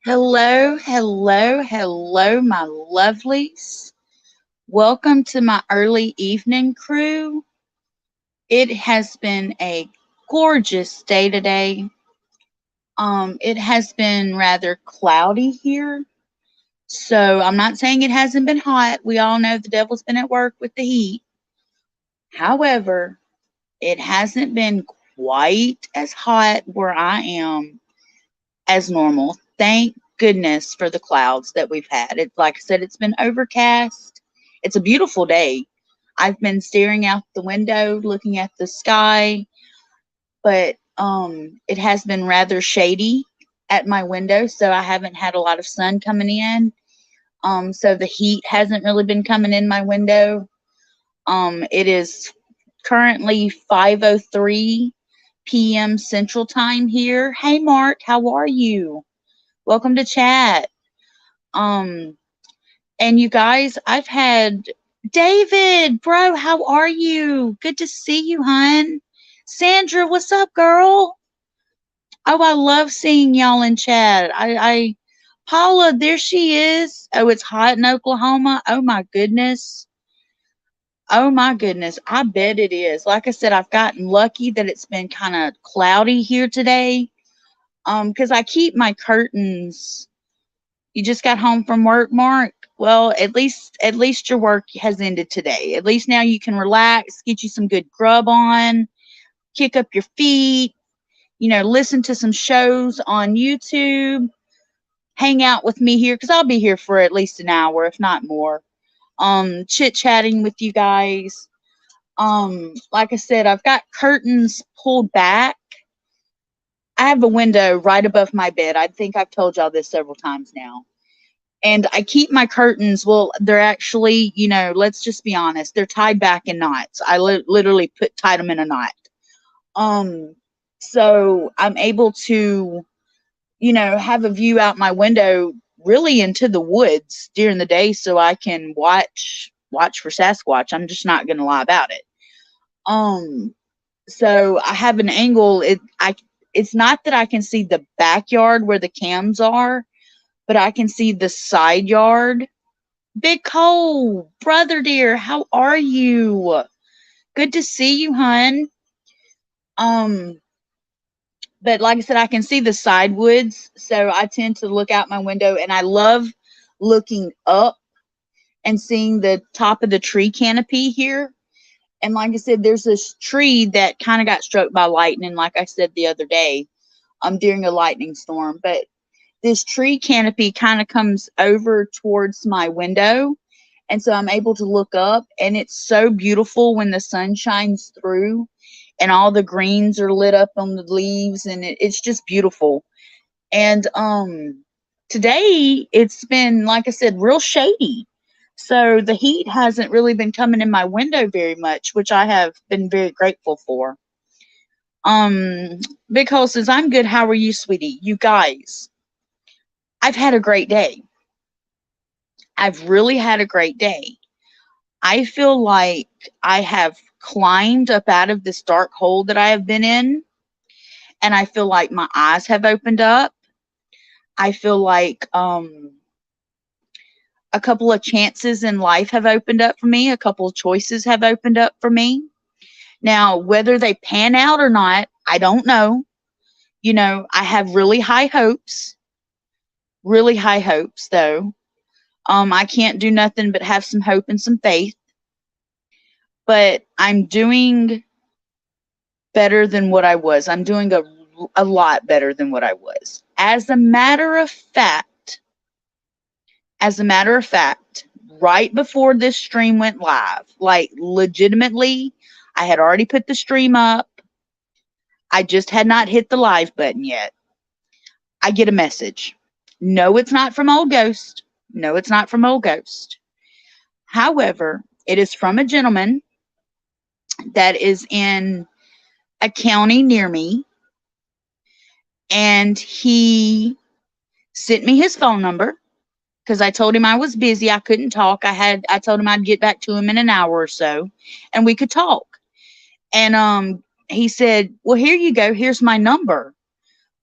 Hello, hello, hello, my lovelies. Welcome to my early evening crew. It has been a gorgeous day today. It has been rather cloudy here, so I'm not saying it hasn't been hot. We all know the devil's been at work with the heat. However, it hasn't been quite as hot where I am as normal. Thank goodness for the clouds that we've had. It's like I said, it's been overcast. It's a beautiful day. I've been staring out the window, looking at the sky, but it has been rather shady at my window, so I haven't had a lot of sun coming in. So the heat hasn't really been coming in my window. It is currently 5:03 p.m. Central Time here. Hey Mark, how are you? Welcome to chat. Um, and you guys, I've had David, bro, how are you? Good to see you, hun. Sandra, what's up, girl? Oh, I love seeing y'all in chat. Paula, there she is. Oh, it's hot in Oklahoma. Oh my goodness. Oh my goodness. I bet it is. Like I said, I've gotten lucky that it's been kind of cloudy here today. Because I keep my curtains. You just got home from work, Mark? Well, at least your work has ended today. At least now you can relax, get you some good grub on, kick up your feet, listen to some shows on YouTube, hang out with me here cuz I'll be here for at least an hour if not more. Chit-chatting with you guys. Like I said, I've got curtains pulled back. I have a window right above my bed. I think I've told y'all this several times now, and I keep my curtains. Well, they're actually, let's just be honest, they're tied back in knots. I literally tied them in a knot. Um, so I'm able to, have a view out my window really into the woods during the day, so I can watch for Sasquatch. I'm just not gonna lie about it. Um, so I have an angle. It's not that I can see the backyard where the cams are, but I can see the side yard. Big Cole, brother dear, how are you? Good to see you, hun. Um, but like I said, I can see the side woods, so I tend to look out my window, and I love looking up and seeing the top of the tree canopy here. And like I said, there's this tree that kind of got struck by lightning, like I said the other day, during a lightning storm. But this tree canopy kind of comes over towards my window. And so I'm able to look up, and it's so beautiful when the sun shines through and all the greens are lit up on the leaves, and it's just beautiful. And today it's been, like I said, real shady. So the heat hasn't really been coming in my window very much, which I have been very grateful for. Um, Big Hole says, I'm good. How are you, sweetie? You guys, I've had a great day. I've really had a great day. I feel like I have climbed up out of this dark hole that I have been in, and I feel like my eyes have opened up. I feel like a couple of chances in life have opened up for me, a couple of choices have opened up for me. Now, whether they pan out or not, I don't know. I have really high hopes though. I can't do nothing but have some hope and some faith, but I'm doing better than what I was. I'm doing a lot better than what I was. As a matter of fact, right before this stream went live, like legitimately, I had already put the stream up. I just had not hit the live button yet. I get a message. No, it's not from Old Ghost. No, it's not from Old Ghost. However, it is from a gentleman that is in a county near me, and he sent me his phone number because I told him I was busy. I couldn't talk. I told him I'd get back to him in an hour or so and we could talk. And he said, "Well, here you go. Here's my number.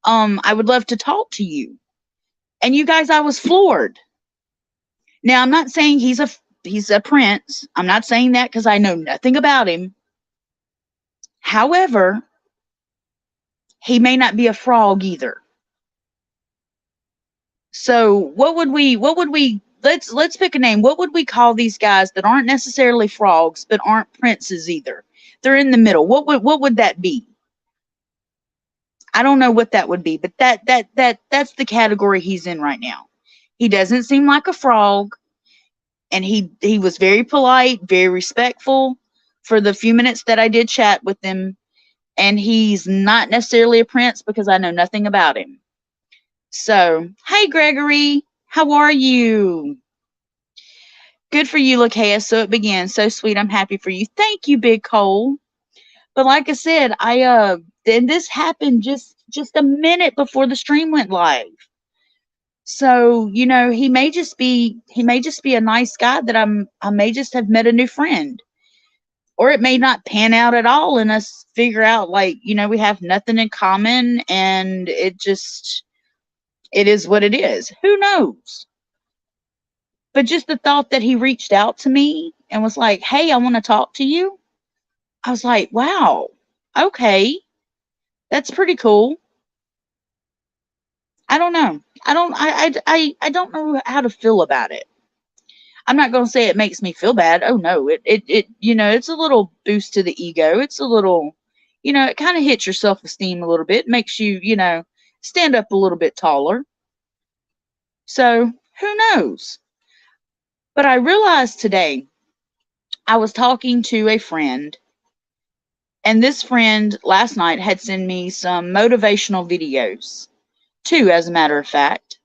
I would love to talk to you." And you guys, I was floored. Now, I'm not saying he's a prince. I'm not saying that because I know nothing about him. However, he may not be a frog either. So let's pick a name. What would we call these guys that aren't necessarily frogs but aren't princes either? They're in the middle. What would that be? I don't know what that would be, but that's the category he's in right now. He doesn't seem like a frog, and he was very polite, very respectful for the few minutes that I did chat with him, and he's not necessarily a prince because I know nothing about him. So, hey Gregory, how are you? Good for you, Lakaya. So it began. So sweet. I'm happy for you. Thank you, Big Cole. But like I said, then this happened just a minute before the stream went live. So, he may just be a nice guy that I may just have met a new friend. Or it may not pan out at all and us figure out like, we have nothing in common and it is what it is. Who knows? But just the thought that he reached out to me and was like, hey, I want to talk to you. I was like, wow, okay, that's pretty cool. I don't know. I don't know how to feel about it. I'm not going to say it makes me feel bad. Oh no, it it's a little boost to the ego. It's a little, it kind of hits your self-esteem a little bit, makes you, stand up a little bit taller. So who knows? But I realized today I was talking to a friend, and this friend last night had sent me some motivational videos, two, as a matter of fact,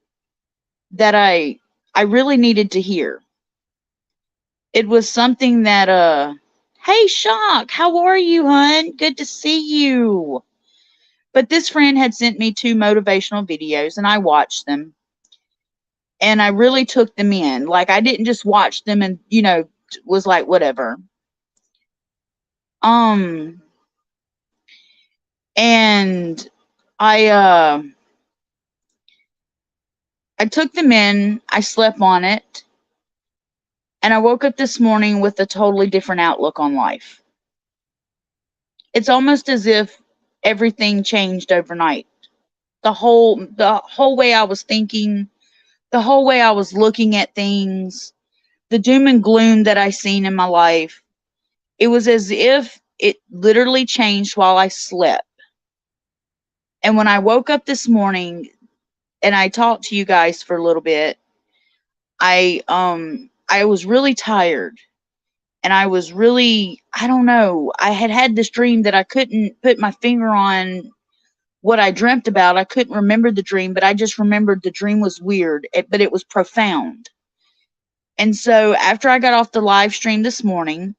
that I really needed to hear. It was something that hey Shock, how are you, hun? Good to see you. But this friend had sent me two motivational videos and I watched them. And I really took them in. Like I didn't just watch them and, was like whatever. And I took them in, I slept on it, and I woke up this morning with a totally different outlook on life. It's almost as if everything changed overnight. The whole way I was thinking, the whole way I was looking at things, the doom and gloom that I seen in my life, it was as if it literally changed while I slept. And when I woke up this morning and I talked to you guys for a little bit, I was really tired. And I was really, I don't know, I had this dream that I couldn't put my finger on what I dreamt about. I couldn't remember the dream, but I just remembered the dream was weird, but it was profound. And so after I got off the live stream this morning,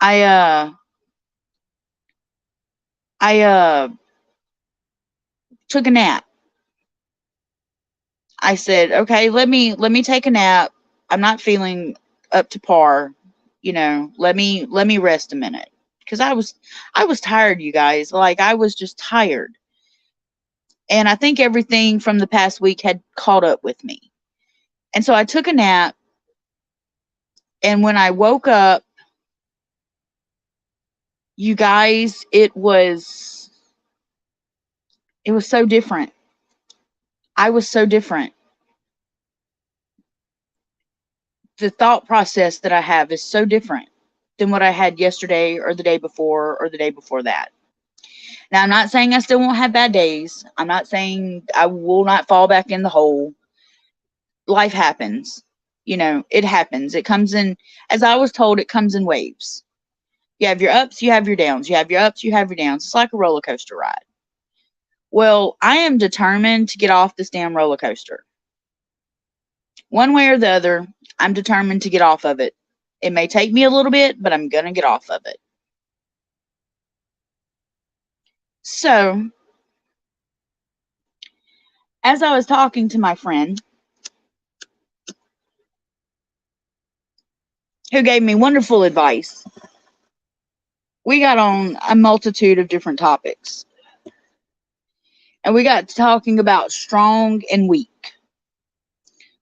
I took a nap. I said, okay, let me take a nap. I'm not feeling up to par. Let me rest a minute. Because I was tired, you guys. Like I was just tired. And I think everything from the past week had caught up with me. And so I took a nap. And when I woke up, you guys, it was so different. I was so different. The thought process that I have is so different than what I had yesterday or the day before or the day before that. Now, I'm not saying I still won't have bad days. I'm not saying I will not fall back in the hole. Life happens. It happens. It comes in, as I was told, it comes in waves. You have your ups, you have your downs. You have your ups, you have your downs. It's like a roller coaster ride. Well, I am determined to get off this damn roller coaster. One way or the other, I'm determined to get off of it. It may take me a little bit, but I'm going to get off of it. So, as I was talking to my friend, who gave me wonderful advice, we got on a multitude of different topics. And we got talking about strong and weak.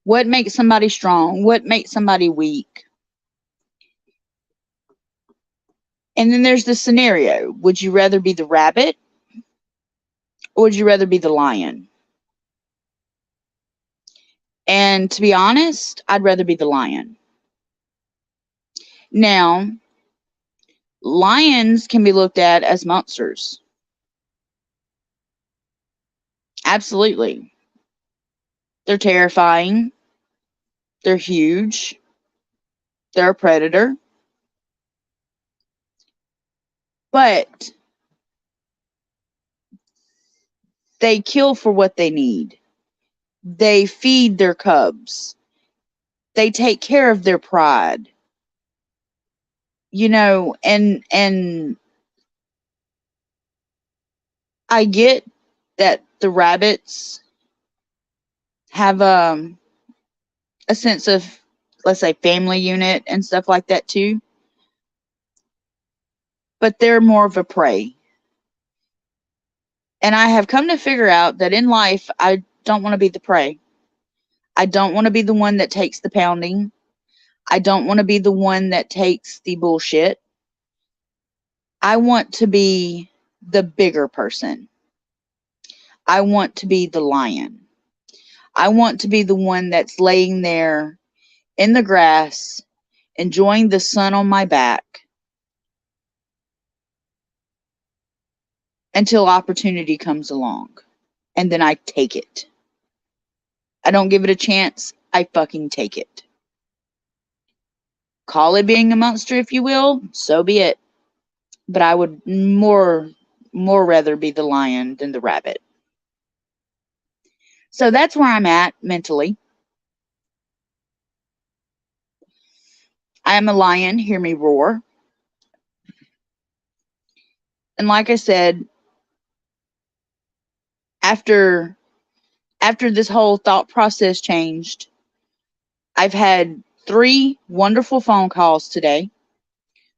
What makes somebody strong? What makes somebody weak? And then there's the scenario. Would you rather be the rabbit or would you rather be the lion? And to be honest, I'd rather be the lion. Now, lions can be looked at as monsters. Absolutely. They're terrifying. They're huge. They're a predator. But they kill for what they need. They feed their cubs. They take care of their pride. You know, and I get that the rabbits have a sense of, let's say, family unit and stuff like that too. But they're more of a prey. And I have come to figure out that in life, I don't want to be the prey. I don't want to be the one that takes the pounding. I don't want to be the one that takes the bullshit. I want to be the bigger person. I want to be the lion. I want to be the one that's laying there in the grass, enjoying the sun on my back until opportunity comes along. And then I take it. I don't give it a chance. I fucking take it. Call it being a monster, if you will. So be it. But I would more rather be the lion than the rabbit. So that's where I'm at mentally. I am a lion. Hear me roar. And like I said, after this whole thought process changed, I've had 3 wonderful phone calls today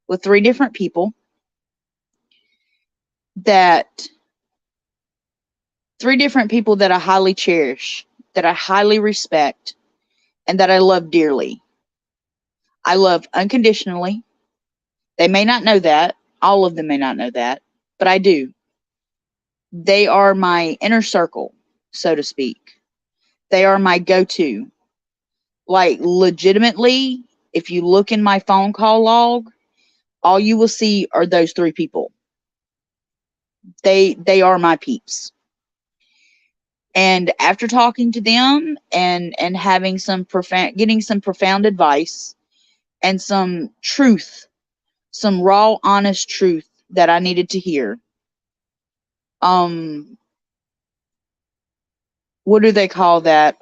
with 3 different people that I highly cherish, that I highly respect, and that I love dearly. I love unconditionally. They may not know that. All of them may not know that, but I do. They are my inner circle, so to speak. They are my go-to. Like, legitimately, if you look in my phone call log, all you will see are those 3 people. They are my peeps. And after talking to them and having getting some profound advice and some truth, some raw, honest truth that I needed to hear. What do they call that?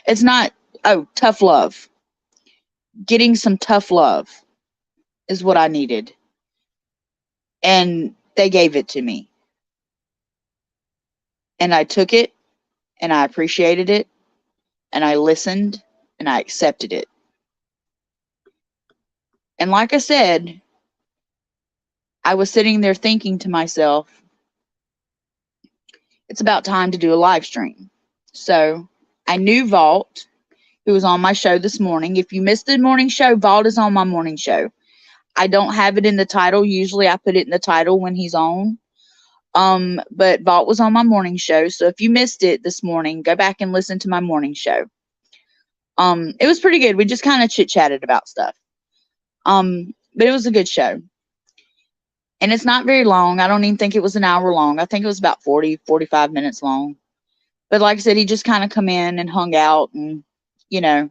It's not, tough love. Getting some tough love is what I needed. And they gave it to me. And I took it, and I appreciated it, and I listened, and I accepted it. And like I said, I was sitting there thinking to myself, it's about time to do a live stream. So I knew Vault, who was on my show this morning. If you missed the morning show, Vault is on my morning show. I don't have it in the title. Usually I put it in the title when he's on. But Vault was on my morning show. So if you missed it this morning, go back and listen to my morning show. It was pretty good. We just kind of chit-chatted about stuff. But it was a good show. And it's not very long. I don't even think it was an hour long. I think it was about 45 minutes long. But like I said, he just kind of come in and hung out and, you know,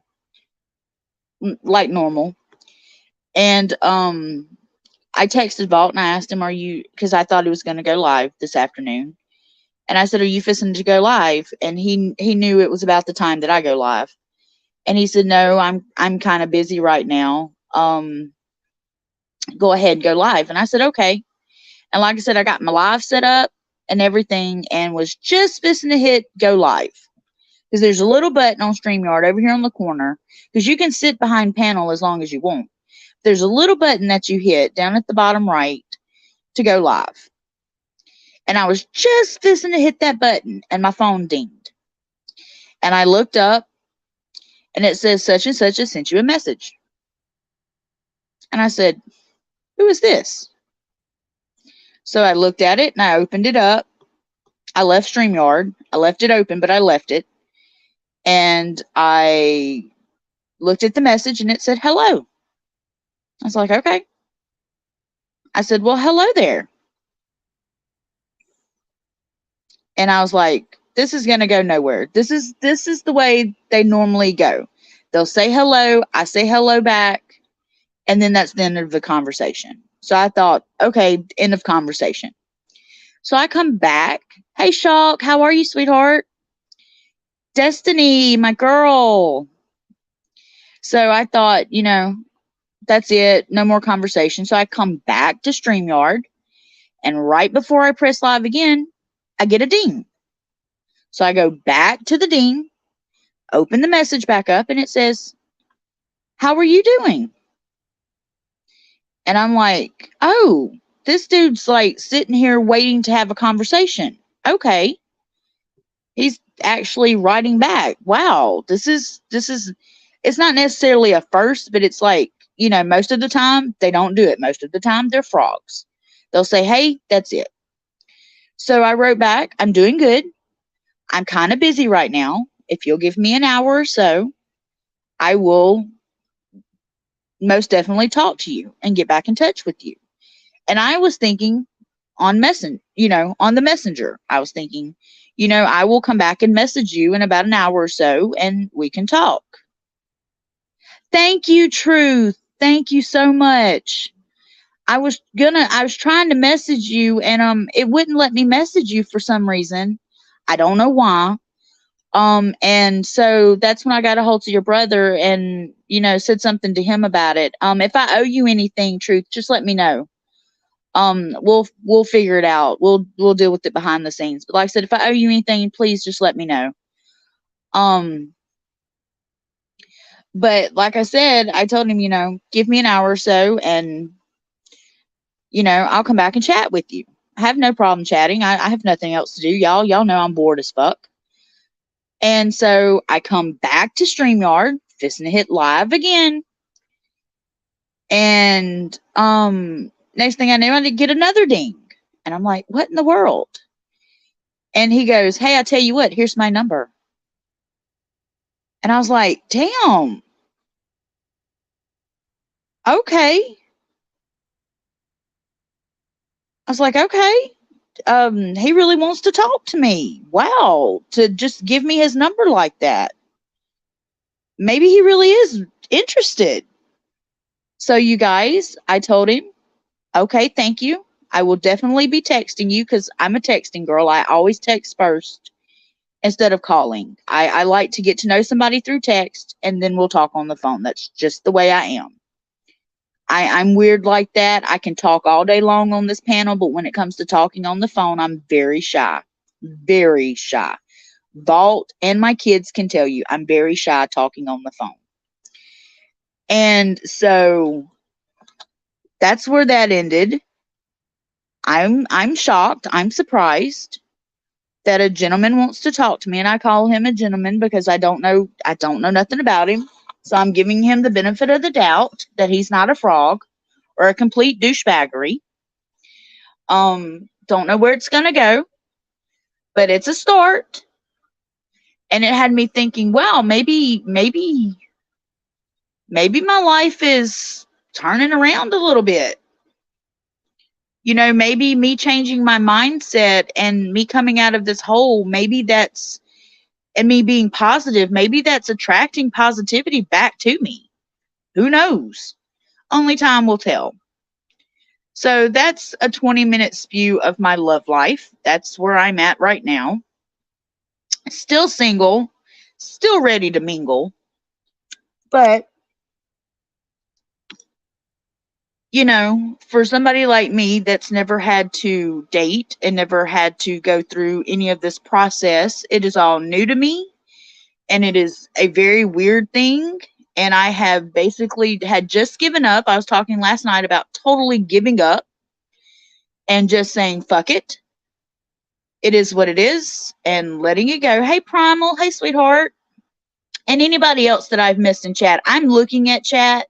like normal. And I texted Vault and I asked him, because I thought he was going to go live this afternoon. And I said, are you fixing to go live? And he knew it was about the time that I go live. And he said, no, I'm kind of busy right now. Go ahead, go live. And I said, okay. And like I said, I got my live set up and everything and was just fixing to hit go live. Because there's a little button on StreamYard over here on the corner. Because you can sit behind panel as long as you want. There's a little button that you hit down at the bottom right to go live. And I was just fixing to hit that button and my phone dinged. And I looked up and it says such and such has sent you a message. And I said, who is this? So I looked at it and I opened it up. I left StreamYard. I left it open, but I left it. And I looked at the message and it said, hello. I was like, okay. I said, well, hello there. And I was like, this is going to go nowhere. This is the way they normally go. They'll say hello. I say hello back. And then that's the end of the conversation. So I thought, okay, end of conversation. So I come back. Hey, Shock, how are you, sweetheart? Destiny, my girl. So I thought, that's it. No more conversation. So I come back to StreamYard. And right before I press live again, I get a ding. So I go back to the ding, open the message back up, and it says, how are you doing? And I'm like, oh, this dude's like sitting here waiting to have a conversation. Okay. He's actually writing back. Wow. This is, it's not necessarily a first, but it's like, most of the time they don't do it. Most of the time they're frogs. They'll say, hey, that's it. So I wrote back, I'm doing good. I'm kind of busy right now. If you'll give me an hour or so, I will most definitely talk to you and get back in touch with you. And I was thinking on on the messenger, I was thinking, I will come back and message you in about an hour or so and we can talk. Thank you, Truth. Thank you so much. I was trying to message you and it wouldn't let me message you for some reason. I don't know why. And so that's when I got a hold of your brother and, said something to him about it. If I owe you anything, Truth, just let me know. We'll figure it out. We'll deal with it behind the scenes. But like I said, if I owe you anything, please just let me know. But like I said, I told him, give me an hour or so and, I'll come back and chat with you. I have no problem chatting. I have nothing else to do. Y'all know I'm bored as fuck. And so I come back to StreamYard, fisting to hit live again. And next thing I knew, I did get another ding. And I'm like, what in the world? And he goes, hey, I tell you what, here's my number. And I was like, damn. Okay. I was like, okay. He really wants to talk to me. Wow. To just give me his number like that. Maybe he really is interested. So you guys, I told him, okay, thank you. I will definitely be texting you because I'm a texting girl. I always text first instead of calling. I like to get to know somebody through text and then we'll talk on the phone. That's just the way I am. I'm weird like that. I can talk all day long on this panel, but when it comes to talking on the phone, I'm very shy. Very shy. Vault and my kids can tell you I'm very shy talking on the phone. And so that's where that ended. I'm shocked. I'm surprised that a gentleman wants to talk to me, and I call him a gentleman because I don't know nothing about him. So I'm giving him the benefit of the doubt that he's not a frog or a complete douchebaggery. Don't know where it's gonna go, but it's a start. And it had me thinking, wow, maybe my life is turning around a little bit. Maybe me changing my mindset and me coming out of this hole, maybe that's, and me being positive, maybe that's attracting positivity back to me. Who knows? Only time will tell. So that's a 20-minute spew of my love life. That's where I'm at right now. Still single, still ready to mingle. But for somebody like me that's never had to date and never had to go through any of this process, it is all new to me and it is a very weird thing. And I have basically had just given up. I was talking last night about totally giving up and just saying, fuck it. it is what it is and letting it go. Hey, Primal. Hey, sweetheart. And anybody else that I've missed in chat. I'm looking at chat.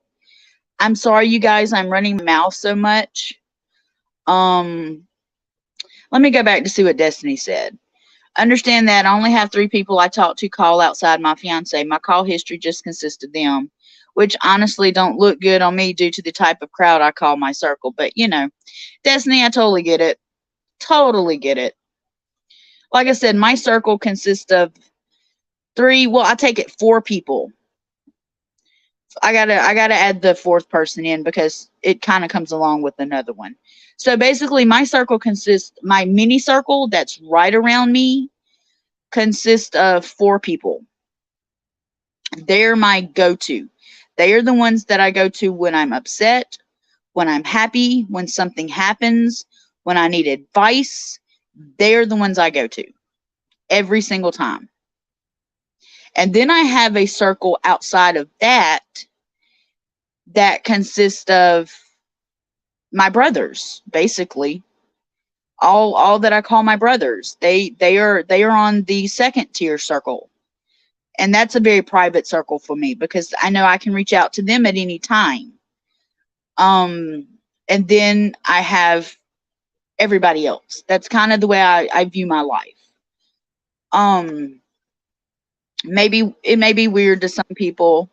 I'm sorry, you guys. I'm running my mouth so much. Let me go back to see what Destiny said. Understand that I only have 3 people I talk to call outside my fiance. My call history just consists of them, which honestly don't look good on me due to the type of crowd I call my circle. But, you know, Destiny, I totally get it. Totally get it. Like I said, my circle consists of 3, well, I take it 4 people. I gotta add the 4th person in because it kind of comes along with another one. So basically my circle consists, my mini circle that's right around me consists of 4 people. They're my go-to. They are the ones that I go to when I'm upset, when I'm happy, when something happens, when I need advice. They're the ones I go to every single time. And then I have a circle outside of that that consists of my brothers, basically. All that I call my brothers. They are on the 2nd tier circle. And that's a very private circle for me because I know I can reach out to them at any time. And then I have everybody else. That's kind of the way I view my life. Maybe it may be weird to some people,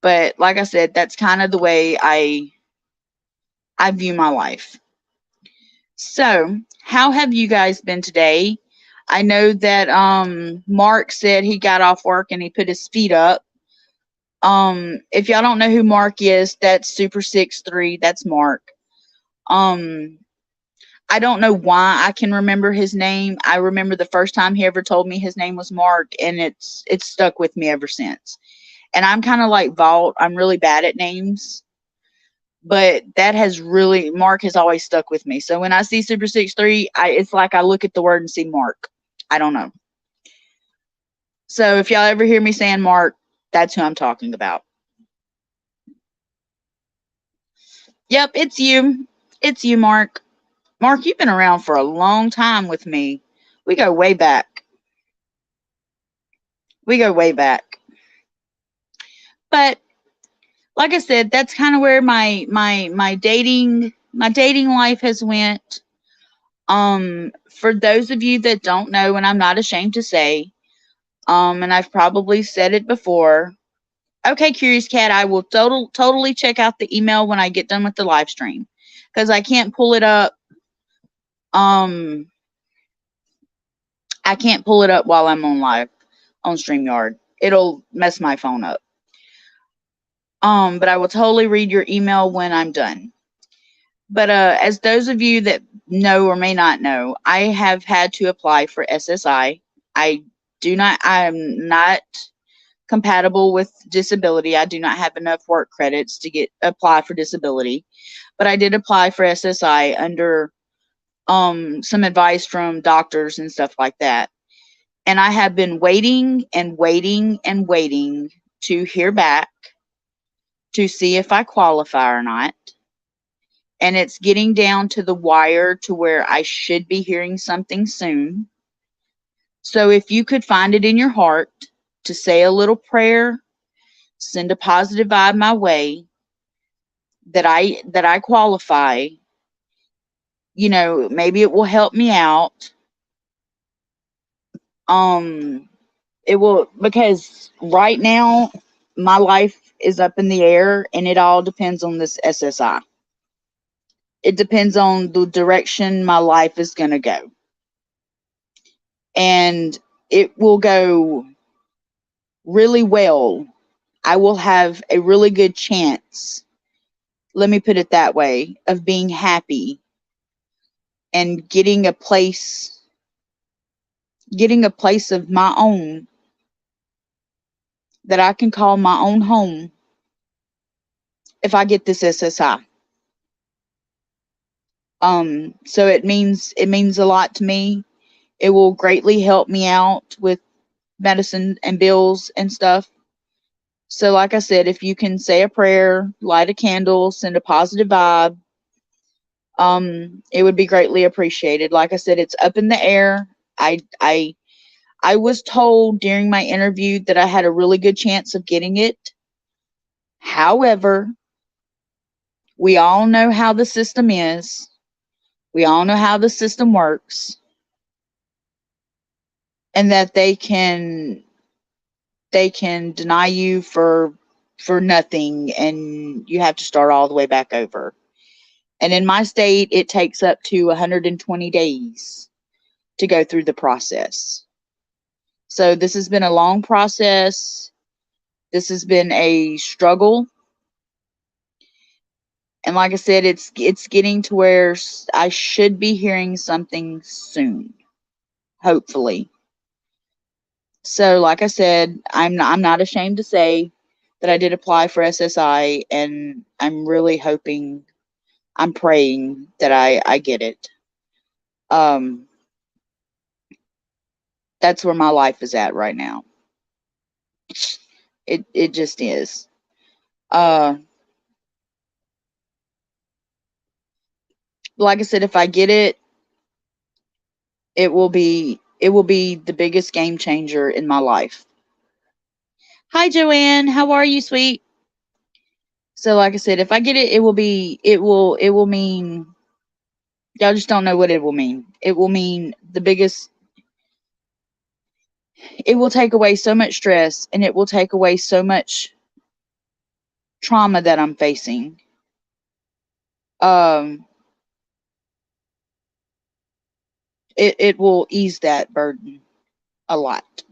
but like I said, that's kind of the way I view my life. So, how have you guys been today? I know that Mark said he got off work and he put his feet up. If y'all don't know who Mark is, that's Super 6'3". That's Mark. I don't know why I can remember his name. I remember the first time he ever told me his name was Mark, and it's stuck with me ever since. And I'm kind of like Vault. I'm really bad at names, but that has really, Mark has always stuck with me. So when I see Super 6'3", it's like I look at the word and see Mark. I don't know. So if y'all ever hear me saying Mark, that's who I'm talking about. Yep, it's you. It's you, Mark. Mark, you've been around for a long time with me. We go way back. We go way back. But like I said, that's kind of where my dating life has went. For those of you that don't know, and I'm not ashamed to say, and I've probably said it before. Okay, Curious Cat, I will totally check out the email when I get done with the live stream because I can't pull it up. I can't pull it up while I'm on live on StreamYard. It'll mess my phone up. But I will totally read your email when I'm done. But as those of you that know or may not know, I have had to apply for SSI. I'm not compatible with disability. I do not have enough work credits to apply for disability. But I did apply for SSI under some advice from doctors and stuff like that. And I have been waiting and waiting and waiting to hear back to see if I qualify or not. And it's getting down to the wire to where I should be hearing something soon. So if you could find it in your heart to say a little prayer, send a positive vibe my way that I qualify, you know, maybe it will help me out. It will, because right now my life is up in the air and it all depends on this SSI. It depends on the direction my life is going to go. And it will go really well. I will have a really good chance, let me put it that way, of being happy and getting a place of my own that I can call my own home if I get this SSI. So it means a lot to me. It will greatly help me out with medicine and bills and stuff. So like I said, if you can say a prayer, light a candle, send a positive vibe, it would be greatly appreciated. Like I said, it's up in the air. I was told during my interview that I had a really good chance of getting it. However, we all know how the system is. We all know how the system works, and that they can deny you for nothing, and you have to start all the way back over. And in my state, it takes up to 120 days to go through the process. So this has been a long process. This has been a struggle. And like I said, it's getting to where I should be hearing something soon, hopefully. So like I said, I'm not ashamed to say that I did apply for SSI, and I'm really hoping, I'm praying that I get it. Um that's where my life is at right now. It just is. Uh like I said, if I get it, it will be the biggest game changer in my life. Hi Joanne, how are you, sweet? So like I said, if I get it, it will mean, y'all just don't know what it will mean. It will mean the biggest, it will take away so much stress, and it will take away so much trauma that I'm facing. Um it will ease that burden a lot.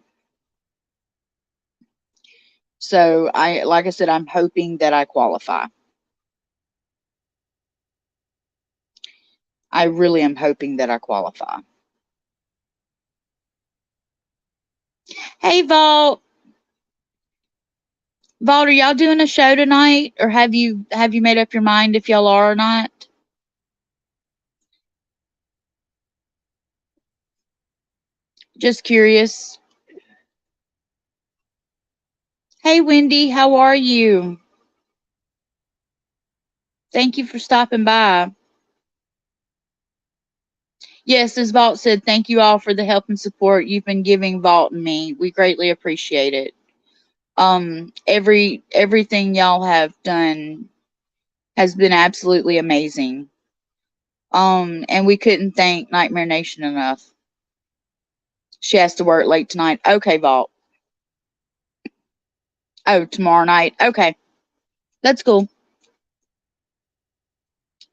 So like I said, I'm hoping that I qualify. I really am hoping that I qualify. Hey Vault. Vault, are y'all doing a show tonight, or have you made up your mind if y'all are or not? Just curious. Hey Wendy, how are you? Thank you for stopping by. Yes, as Vault said, thank you all for the help and support you've been giving Vault and me. We greatly appreciate it. Everything y'all have done has been absolutely amazing. And we couldn't thank Nightmare Nation enough. She has to work late tonight. Okay, Vault. Oh, tomorrow night. Okay. That's cool.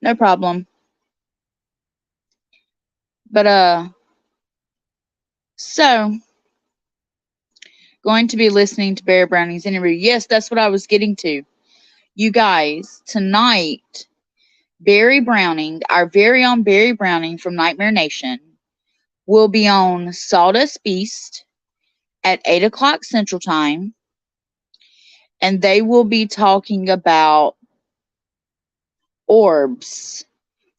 No problem. But so going to be listening to Barry Browning's interview. Yes, that's what I was getting to. You guys, tonight, Barry Browning, our very own Barry Browning from Nightmare Nation, will be on Sawdust Beast at 8 o'clock Central Time. And they will be talking about orbs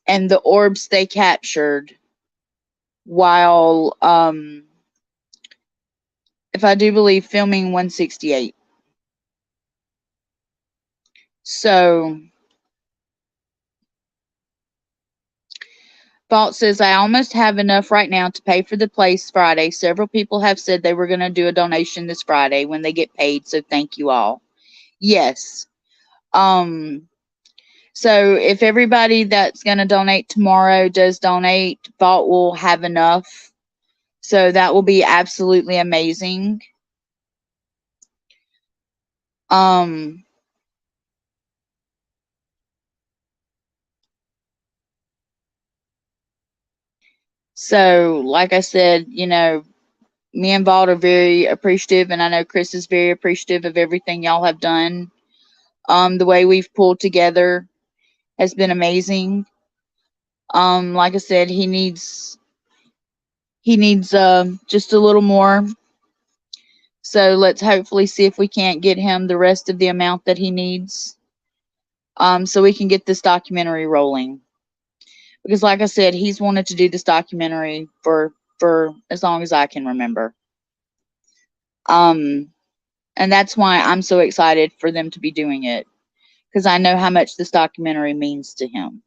and the orbs they captured while, if I do believe, filming 168. So Vault says, I almost have enough right now to pay for the place Friday. Several people have said they were going to do a donation this Friday when they get paid, so thank you all. Yes. So if everybody that's going to donate tomorrow does donate, Vault will have enough. So that will be absolutely amazing. So like I said, me and Vault are very appreciative, and I know Chris is very appreciative of everything y'all have done. The way we've pulled together has been amazing. Like I said, he needs just a little more. So let's hopefully see if we can't get him the rest of the amount that he needs. So we can get this documentary rolling. Because like I said, he's wanted to do this documentary for as long as I can remember. And that's why I'm so excited for them to be doing it, because I know how much this documentary means to him.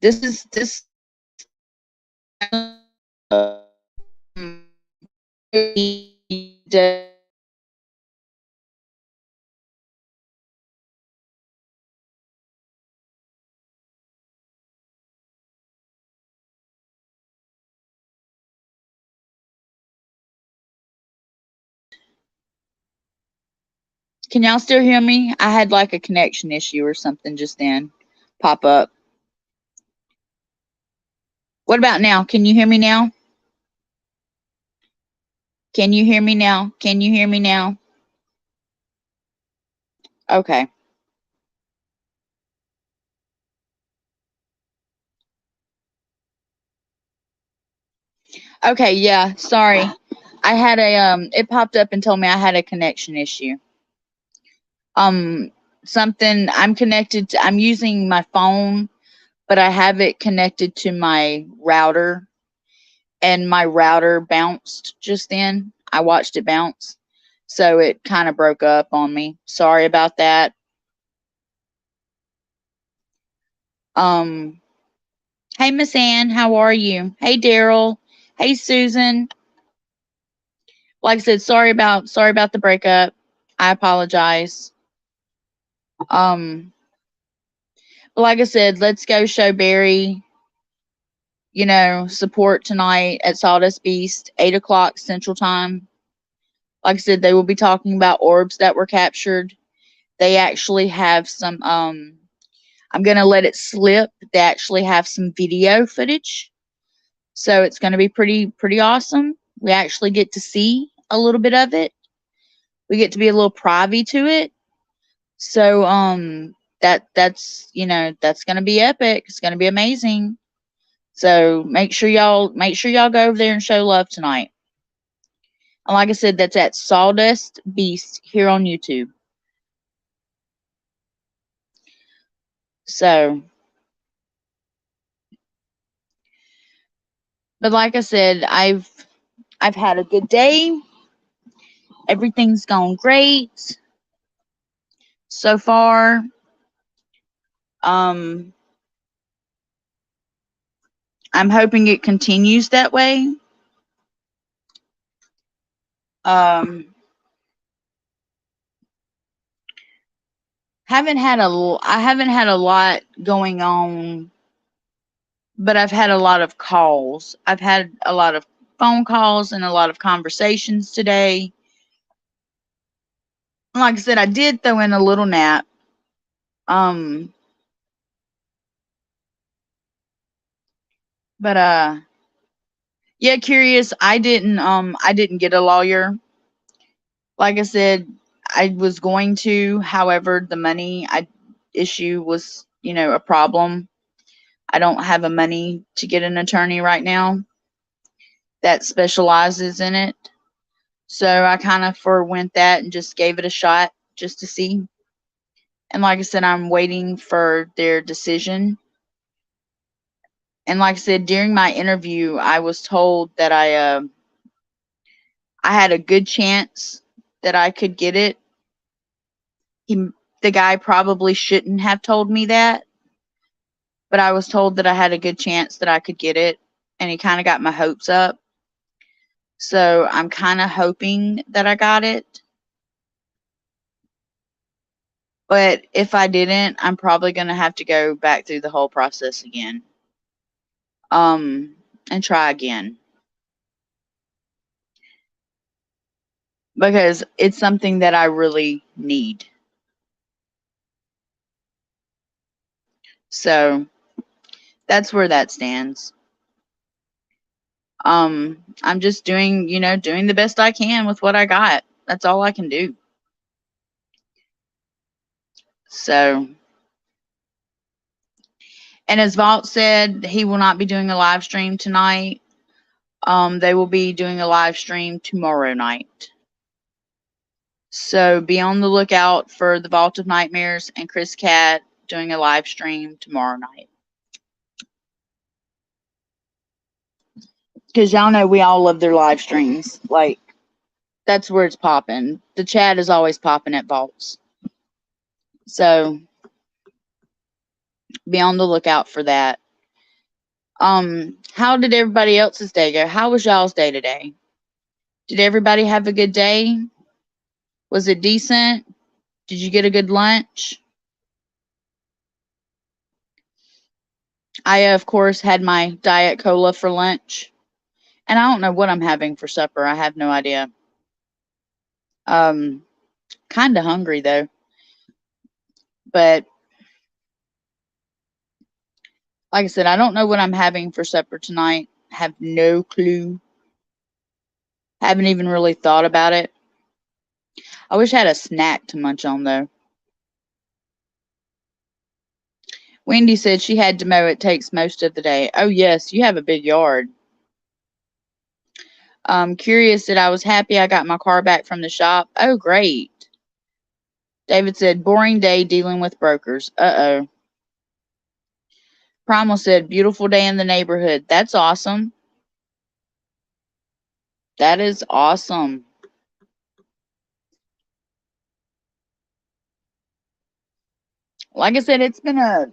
This is this. Can y'all still hear me? I had like a connection issue or something just then pop up. What about now? Can you hear me now? Can you hear me now? Can you hear me now? Okay. Okay, yeah, sorry. I had a it popped up and told me I had a connection issue. Something I'm using my phone, but I have it connected to my router, and my router bounced just then. I watched it bounce. So it kind of broke up on me. Sorry about that. Um Hey Miss Ann, how are you? Hey Daryl. Hey Susan. Like I said, sorry about the breakup. I apologize. But like I said, let's go show Barry, support tonight at Sawdust Beast, 8 o'clock Central Time. Like I said, they will be talking about orbs that were captured. They actually have some I'm gonna let it slip. They actually have some video footage. So it's gonna be pretty awesome. We actually get to see a little bit of it. We get to be a little privy to it. So that's gonna be epic. It's gonna be amazing. So make sure y'all go over there and show love tonight. And like I said, that's at Sawdust Beast here on YouTube. So, but like I said, I've had a good day. Everything's gone great so far. I'm hoping it continues that way. Um, I haven't had a lot going on, but I've had a lot of calls. I've had a lot of phone calls and a lot of conversations today. Like I said, I did throw in a little nap. Um, but yeah, curious. I didn't get a lawyer. Like I said, I was going to. However, the money issue was, a problem. I don't have the money to get an attorney right now that specializes in it. So I kind of forwent that and just gave it a shot just to see. And like I said, I'm waiting for their decision. And like I said, during my interview, I was told that I had a good chance that I could get it. The guy probably shouldn't have told me that, but I was told that I had a good chance that I could get it, and he kind of got my hopes up. So I'm kind of hoping that I got it. But if I didn't, I'm probably going to have to go back through the whole process again. And try again. Because it's something that I really need. So that's where that stands. I'm just doing the best I can with what I got. That's all I can do. So, and as Vault said, he will not be doing a live stream tonight. They will be doing a live stream tomorrow night. So be on the lookout for the Vault of Nightmares and Chris Cat doing a live stream tomorrow night. Because y'all know we all love their live streams. Like, that's where it's popping. The chat is always popping at Vaults. So be on the lookout for that. How did everybody else's day go? How was y'all's day today? Did everybody have a good day? Was it decent? Did you get a good lunch? I, of course, had my Diet Cola for lunch. And I don't know what I'm having for supper. I have no idea. Kind of hungry, though. But like I said, I don't know what I'm having for supper tonight. Have no clue. Haven't even really thought about it. I wish I had a snack to munch on, though. Wendy said she had to mow. It takes most of the day. Oh, yes, you have a big yard. Curious that I was happy I got my car back from the shop. Oh, great. David said, boring day dealing with brokers. Uh-oh. Primal said, beautiful day in the neighborhood. That's awesome. That is awesome. Like I said, it's been an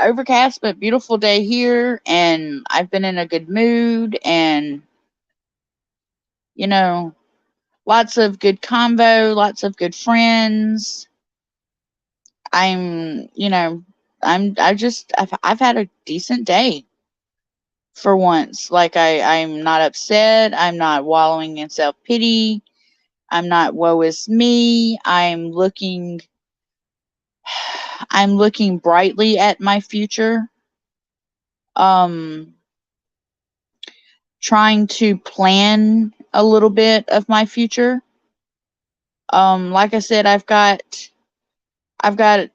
overcast but beautiful day here, and I've been in a good mood, and you know, lots of good convo, lots of good friends. I've had a decent day for once. Like I'm not upset. I'm not wallowing in self-pity. I'm not woe is me. I'm looking brightly at my future. Trying to plan a little bit of my future. Like I said, I've got a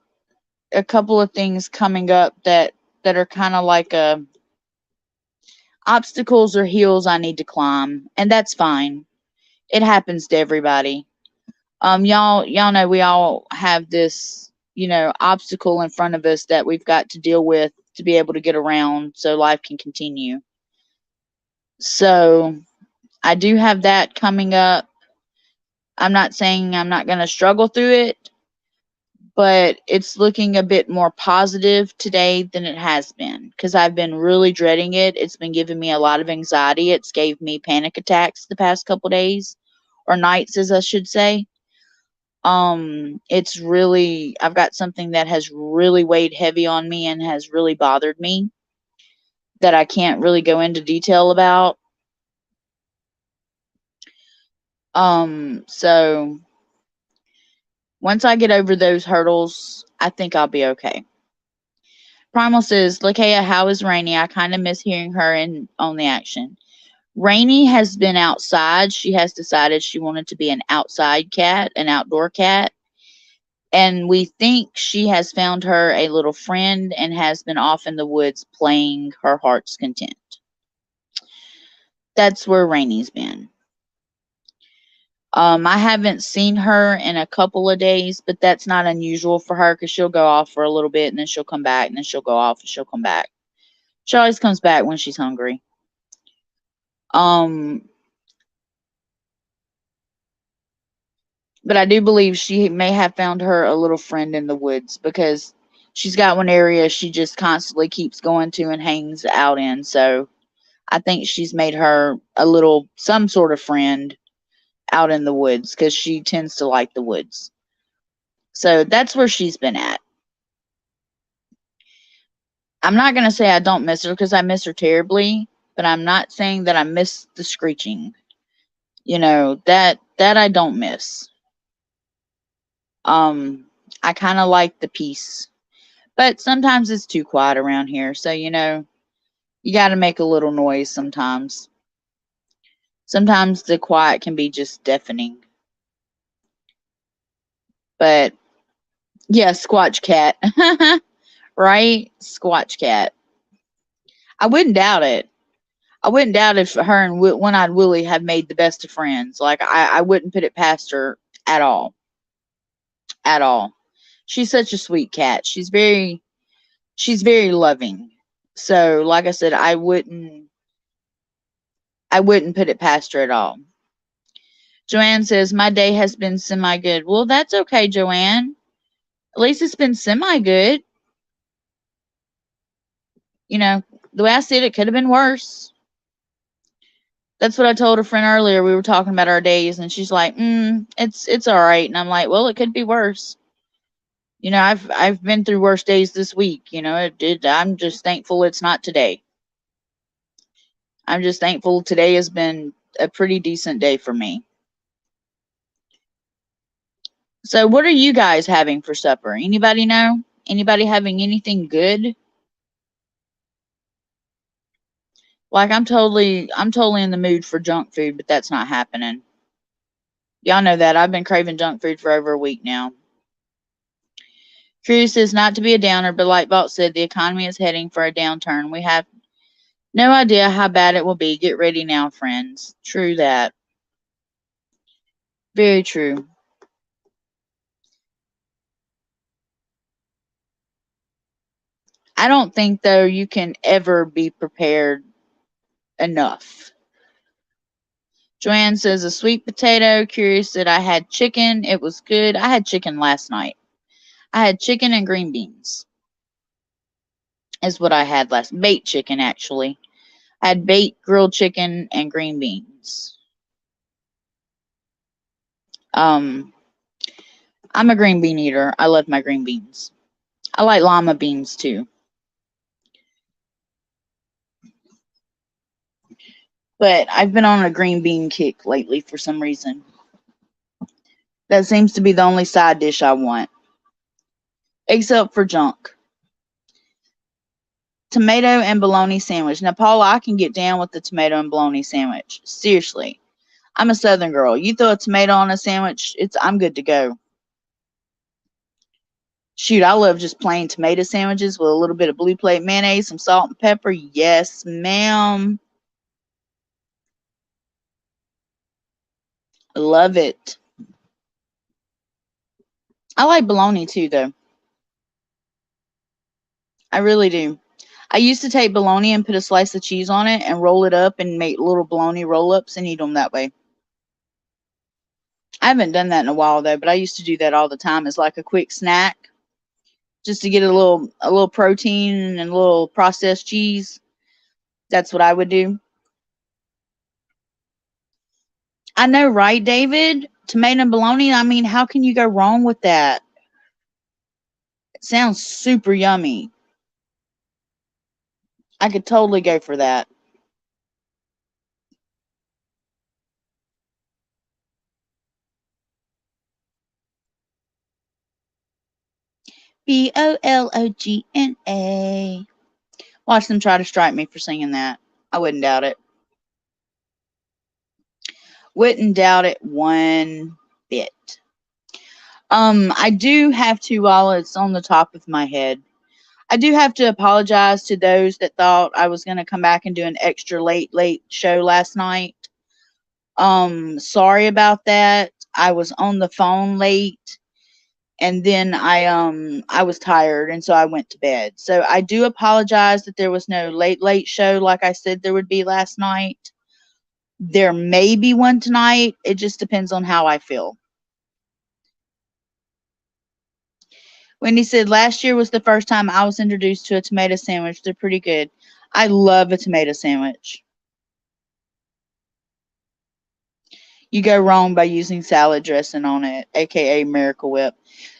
couple of things coming up that are kind of like obstacles or hills I need to climb, and that's fine. It happens to everybody. Y'all know we all have this, obstacle in front of us that we've got to deal with to be able to get around so life can continue. So I do have that coming up. I'm not saying I'm not going to struggle through it, but it's looking a bit more positive today than it has been because I've been really dreading it. It's been giving me a lot of anxiety. It's gave me panic attacks the past couple days, or nights, as I should say. It's really, I've got something that has really weighed heavy on me and has really bothered me that I can't really go into detail about. So once I get over those hurdles, I think I'll be okay. Primal says, Lakaya, how is Rainy? I kind of miss hearing her on the action. Rainy has been outside. She has decided she wanted to be an outside cat, an outdoor cat. And we think she has found her a little friend and has been off in the woods playing her heart's content. That's where Rainy's been. I haven't seen her in a couple of days, but that's not unusual for her because she'll go off for a little bit and then she'll come back and then she'll go off and she'll come back. She always comes back when she's hungry. But I do believe she may have found her a little friend in the woods because she's got one area she just constantly keeps going to and hangs out in. So I think she's made her some sort of friend out in the woods because she tends to like the woods. So that's where she's been at. I'm not going to say I don't miss her because I miss her terribly, but I'm not saying that I miss the screeching. That I don't miss. I kind of like the peace, but sometimes it's too quiet around here. So, you got to make a little noise sometimes. Sometimes the quiet can be just deafening. But yeah, Squatch Cat. Right? Squatch Cat. I wouldn't doubt it. I wouldn't doubt if her and One-Eyed Willie had made the best of friends. Like, I wouldn't put it past her at all. At all. She's such a sweet cat. She's very loving. So, like I said, I wouldn't I wouldn't put it past her at all. Joanne says, my day has been semi-good. Well, that's okay, Joanne. At least it's been semi-good. You know, the way I see it, it could have been worse. That's what I told a friend earlier. We were talking about our days, and she's like, it's all right. And I'm like, well, it could be worse. You know, I've been through worse days this week. You know, I'm just thankful it's not today. I'm just thankful today has been a pretty decent day for me. So what are you guys having for supper? Anybody know? Anybody having anything good? Like I'm totally in the mood for junk food, but that's not happening. Y'all know that. I've been craving junk food for over a week now. Drew says not to be a downer, but like Vault said, the economy is heading for a downturn. We have no idea how bad it will be. Get ready now, friends. True that. Very true. I don't think, though, you can ever be prepared enough. Joanne says a sweet potato. Curious that I had chicken. It was good. I had chicken last night. I had chicken and green beans. Is what I had last. Baked chicken, actually. I had baked grilled chicken and green beans. I'm a green bean eater. I love my green beans. I like llama beans too. But I've been on a green bean kick lately for some reason. That seems to be the only side dish I want. Except for junk. Tomato and bologna sandwich. Now, Paula, I can get down with the tomato and bologna sandwich. Seriously. I'm a Southern girl. You throw a tomato on a sandwich, I'm good to go. Shoot, I love just plain tomato sandwiches with a little bit of blue plate mayonnaise, some salt and pepper. Yes, ma'am. Love it. I like bologna too, though. I really do. I used to take bologna and put a slice of cheese on it and roll it up and make little bologna roll-ups and eat them that way. I haven't done that in a while, though, but I used to do that all the time as like a quick snack, just to get a little protein and a little processed cheese. That's what I would do. I know, right, David? Tomato and bologna, I mean, how can you go wrong with that? It sounds super yummy. I could totally go for that. Bologna. Watch them try to strike me for singing that. I wouldn't doubt it. Wouldn't doubt it one bit. I do have to, while it's on the top of my head, I do have to apologize to those that thought I was going to come back and do an extra late show last night. Sorry about that. I was on the phone late and then I was tired and so I went to bed. So I do apologize that there was no late show like I said there would be last night. There may be one tonight. It just depends on how I feel. Wendy said last year was the first time I was introduced to a tomato sandwich. They're pretty good. I love a tomato sandwich. You go wrong by using salad dressing on it, aka Miracle Whip.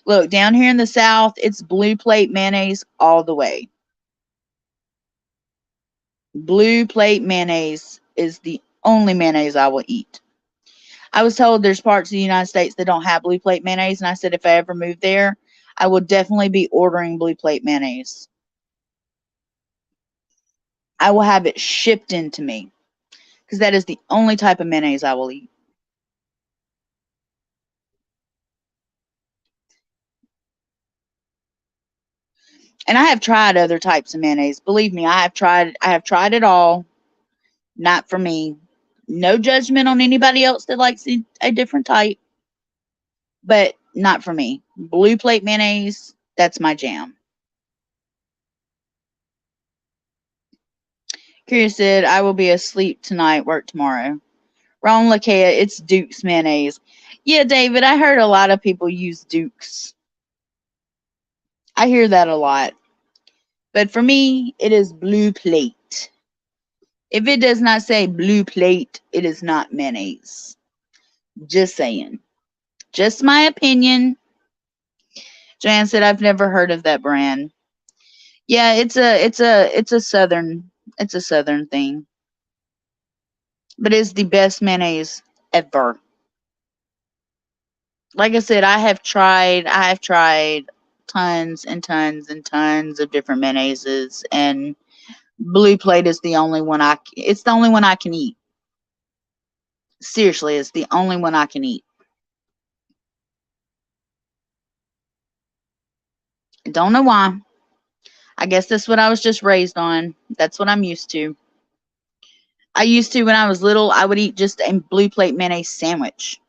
Look, down here in the South, it's blue plate mayonnaise all the way. Blue plate mayonnaise is the only mayonnaise I will eat. I was told there's parts of the United States that don't have blue plate mayonnaise, and I said if I ever move there, I will definitely be ordering blue plate mayonnaise. I will have it shipped into me because that is the only type of mayonnaise I will eat. And I have tried other types of mayonnaise. Believe me, I have tried it all. Not for me. No judgment on anybody else that likes a different type, but not for me. Blue plate mayonnaise, that's my jam. Curious said, I will be asleep tonight, work tomorrow. Wrong, Lakaya, it's Duke's mayonnaise. Yeah, David, I heard a lot of people use Duke's. I hear that a lot. But for me, it is Blue Plate. If it does not say Blue Plate, it is not mayonnaise. Just saying. Just my opinion. Joanne said, I've never heard of that brand. Yeah, it's a southern thing. But it's the best mayonnaise ever. Like I said, I have tried tons and tons and tons of different mayonnaises, and Blue Plate is the only one it's the only one I can eat. Seriously, it's the only one I can eat. I don't know why. I guess that's what I was just raised on. That's what I'm used to. I used to, when I was little, I would eat just a Blue Plate mayonnaise sandwich.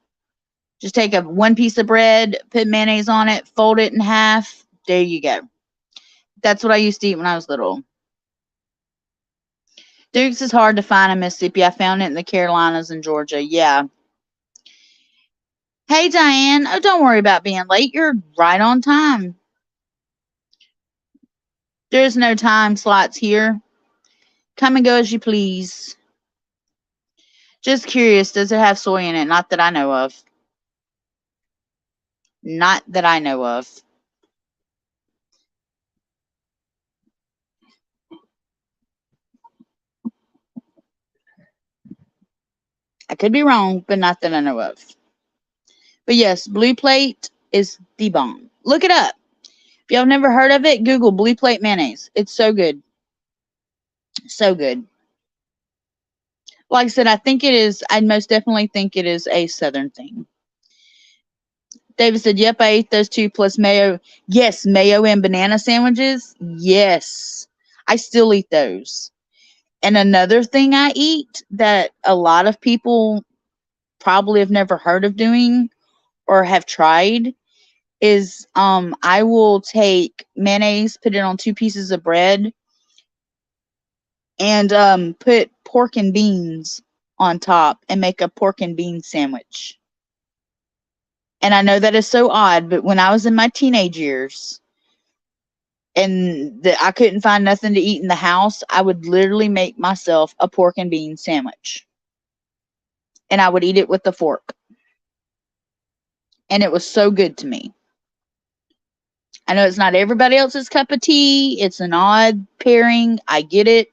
Just take one piece of bread, put mayonnaise on it, fold it in half. There you go. That's what I used to eat when I was little. Duke's is hard to find in Mississippi. I found it in the Carolinas and Georgia. Yeah. Hey, Diane. Oh, don't worry about being late. You're right on time. There's no time slots here. Come and go as you please. Just curious, does it have soy in it? Not that I know of. Not that I know of. I could be wrong, but not that I know of. But yes, Blue Plate is the bomb. Look it up. If y'all never heard of it, Google Blue Plate mayonnaise. It's so good. So good. Like I said, I most definitely think it is a Southern thing. David said, yep, I ate those two plus mayo. Yes, mayo and banana sandwiches. Yes. I still eat those. And another thing I eat that a lot of people probably have never heard of doing or have tried is I will take mayonnaise, put it on 2 pieces of bread, and put pork and beans on top and make a pork and bean sandwich. And I know that is so odd, but when I was in my teenage years and I couldn't find nothing to eat in the house, I would literally make myself a pork and bean sandwich. And I would eat it with a fork. And it was so good to me. I know it's not everybody else's cup of tea. It's an odd pairing. I get it.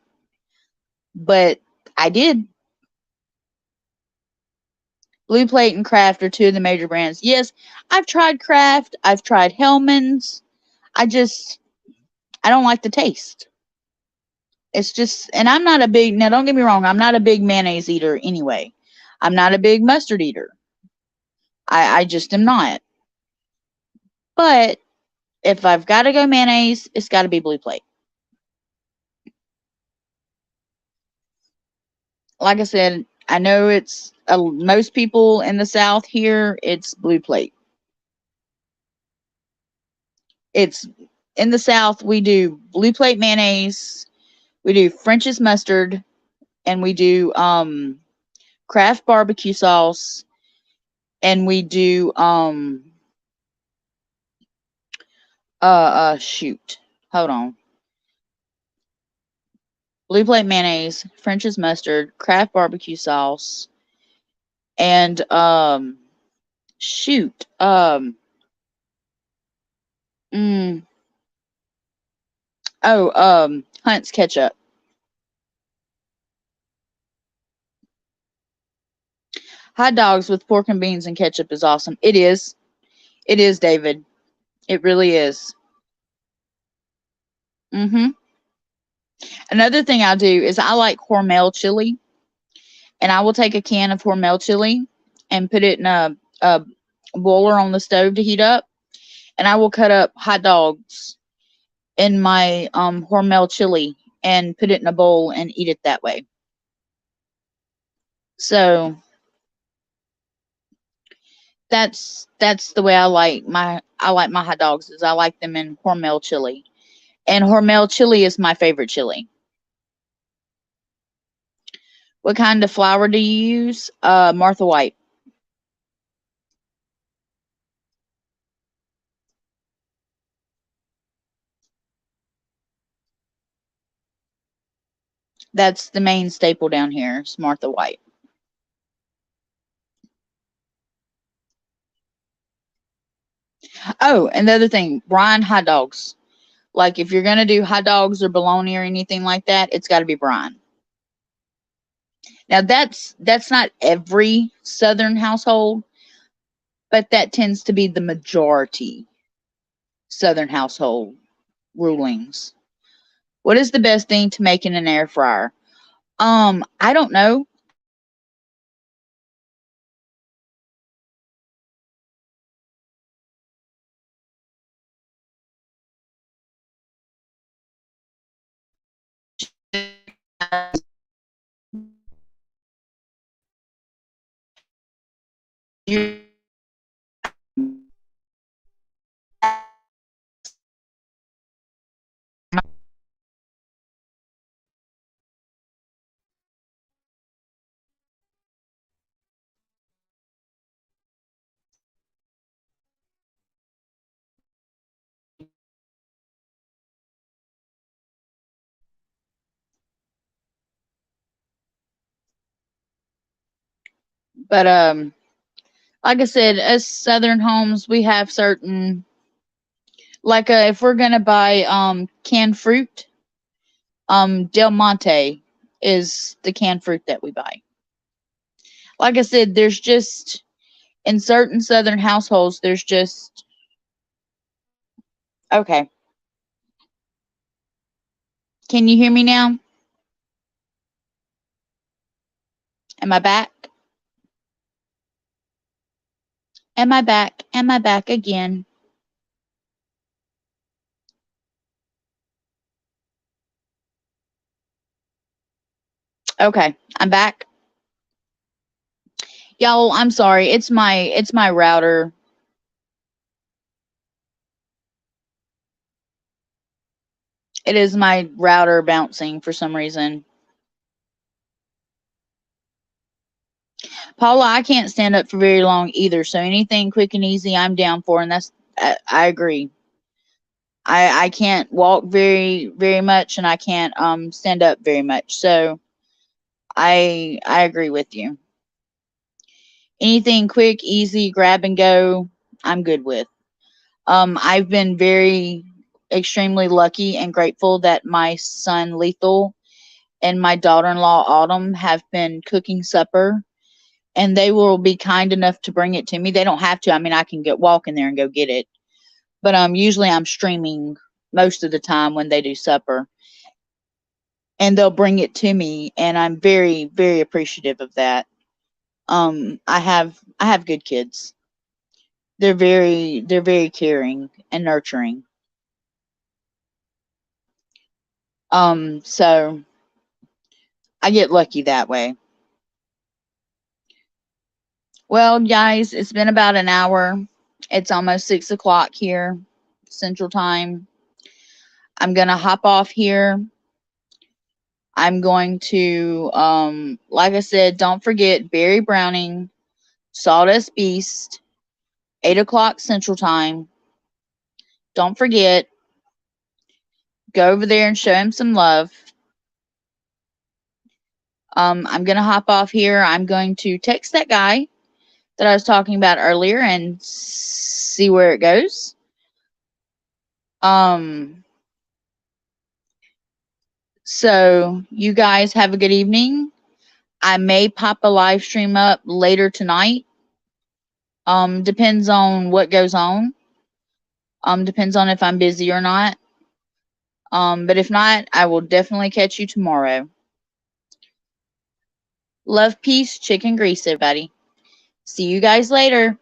But I did. Blue Plate and Kraft are 2 of the major brands. Yes, I've tried Kraft. I've tried Hellman's. I don't like the taste. It's just, and I'm not a big, now don't get me wrong, I'm not a big mayonnaise eater anyway. I'm not a big mustard eater. I just am not. But if I've got to go mayonnaise, it's got to be Blue Plate. Like I said, I know it's most people in the South here, it's Blue Plate. It's in the South, we do Blue Plate mayonnaise, we do French's mustard, and we do Kraft barbecue sauce, and we do shoot. Hold on. Blue Plate mayonnaise, French's mustard, Kraft barbecue sauce, and shoot. Mm, Hunt's ketchup. Hot dogs with pork and beans and ketchup is awesome. It is. It is, David. It really is. Another thing I do is I like Hormel chili, and I will take a can of Hormel chili and put it in a boiler on the stove to heat up, and I will cut up hot dogs in my Hormel chili and put it in a bowl and eat it that way. So that's the way I like my hot dogs, is I like them in Hormel chili. And Hormel chili is my favorite chili. What kind of flour do you use? Martha White. That's the main staple down here, is Martha White. Oh, and the other thing, brine hot dogs. Like if you're gonna do hot dogs or bologna or anything like that, it's got to be brine. Now that's not every Southern household, but that tends to be the majority Southern household rulings. What is the best thing to make in an air fryer? I don't know. But like I said, as Southern homes, we have certain, like if we're gonna buy canned fruit, Del Monte is the canned fruit that we buy. Like I said, there's just in certain Southern households, there's just okay. Can you hear me now? Am I back? Am I back? Am I back again? Okay, I'm back. Y'all, I'm sorry. It's my router. It is my router bouncing for some reason. Paula, I can't stand up for very long either. So anything quick and easy, I'm down for, and that's I agree. I can't walk very much, and I can't stand up very much. So I agree with you. Anything quick, easy, grab and go, I'm good with. I've been very extremely lucky and grateful that my son Lethal and my daughter-in-law Autumn have been cooking supper, and they will be kind enough to bring it to me. They don't have to. I mean, I can walk in there and go get it. But usually I'm streaming most of the time when they do supper, and they'll bring it to me, and I'm very appreciative of that. I have good kids. They're very caring and nurturing. So I get lucky that way. Well, guys, it's been about an hour. It's almost 6 o'clock here, Central Time. I'm gonna hop off here. I'm going to, like I said, don't forget Barry Browning, Sawdust Beast, 8 o'clock Central Time. Don't forget, go over there and show him some love. I'm gonna hop off here. I'm going to text that guy that I was talking about earlier and see where it goes. So you guys have a good evening. I may pop a live stream up later tonight. Depends on what goes on. Depends on if I'm busy or not. But if not, I will definitely catch you tomorrow. Love, peace, chicken grease, everybody. See you guys later.